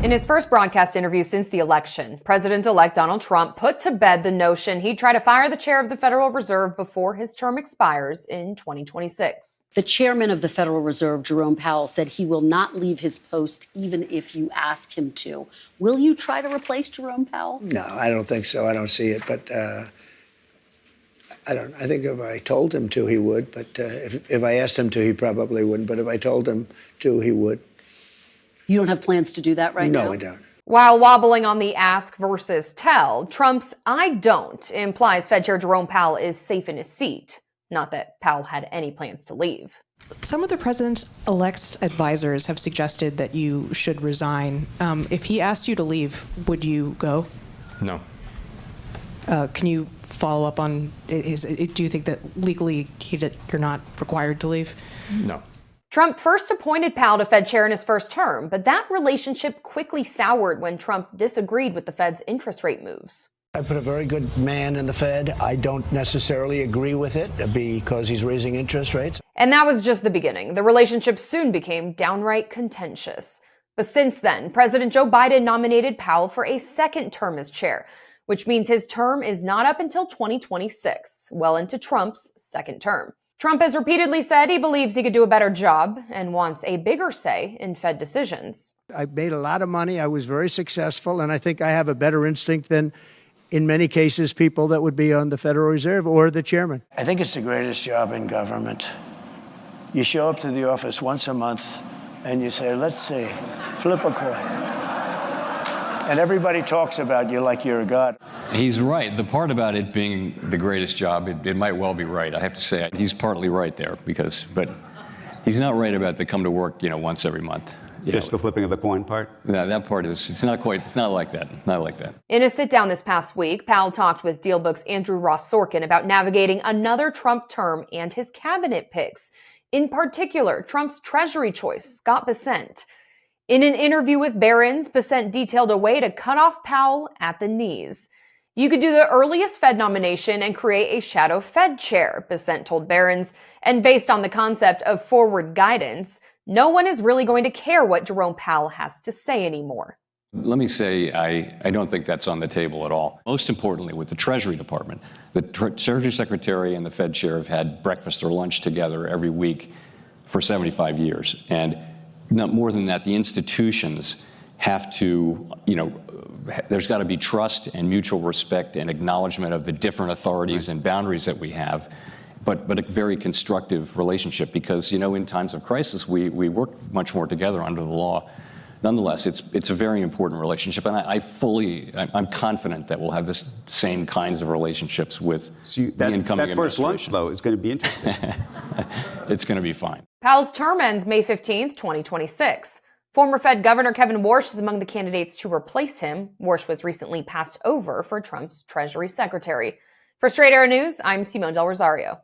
In his first broadcast interview since the election, President-elect Donald Trump put to bed the notion he'd try to fire the chair of the Federal Reserve before his term expires in 2026. The chairman of the Federal Reserve, Jerome Powell, said he will not leave his post even if you ask him to. Will you try to replace Jerome Powell? No, I don't think so. I don't see it. But I think if I told him to, he would. But if I asked him to, he probably wouldn't. But if I told him to, he would. You don't have plans to do that right now? No, I don't. While wobbling on the ask versus tell, Trump's "I don't" implies Fed Chair Jerome Powell is safe in his seat. Not that Powell had any plans to leave. Some of the president-elect's advisors have suggested that you should resign. If he asked you to leave, would you go? No. Can you follow up on, do you think that legally you're not required to leave? No. Trump first appointed Powell to Fed chair in his first term, but that relationship quickly soured when Trump disagreed with the Fed's interest rate moves. I put a very good man in the Fed. I don't necessarily agree with it because he's raising interest rates. And that was just the beginning. The relationship soon became downright contentious. But since then, President Joe Biden nominated Powell for a second term as chair, which means his term is not up until 2026, well into Trump's second term. Trump has repeatedly said he believes he could do a better job and wants a bigger say in Fed decisions. I made a lot of money. I was very successful, and I think I have a better instinct than, in many cases, people that would be on the Federal Reserve or the chairman. I think it's the greatest job in government. You show up to the office once a month, and you say, let's see, flip a coin. And everybody talks about you like you're a god. He's right. The part about it being the greatest job, it might well be right. I have to say, he's partly right there but he's not right about the come to work, once every month. Just the flipping of the coin part? No, that part it's not like that. Not like that. In a sit-down this past week, Powell talked with DealBook's Andrew Ross Sorkin about navigating another Trump term and his cabinet picks. In particular, Trump's Treasury choice, Scott Bessent. In an interview with Barron's, Bessent detailed a way to cut off Powell at the knees. You could do the earliest Fed nomination and create a shadow Fed chair, Bessent told Barron's, and based on the concept of forward guidance, no one is really going to care what Jerome Powell has to say anymore. Let me say, I don't think that's on the table at all. Most importantly, with the Treasury Department, the Treasury Secretary and the Fed Chair have had breakfast or lunch together every week for 75 years. And not more than that, the institutions have to, there's got to be trust and mutual respect and acknowledgement of the different authorities and boundaries that we have, but a very constructive relationship because, in times of crisis, we work much more together under the law. Nonetheless, it's a very important relationship, and I'm confident that we'll have the same kinds of relationships with the incoming administration. That first lunch, though, is going to be interesting. It's going to be fine. Powell's term ends May 15th, 2026. Former Fed Governor Kevin Warsh is among the candidates to replace him. Warsh was recently passed over for Trump's Treasury Secretary. For Straight Arrow News, I'm Simone Del Rosario.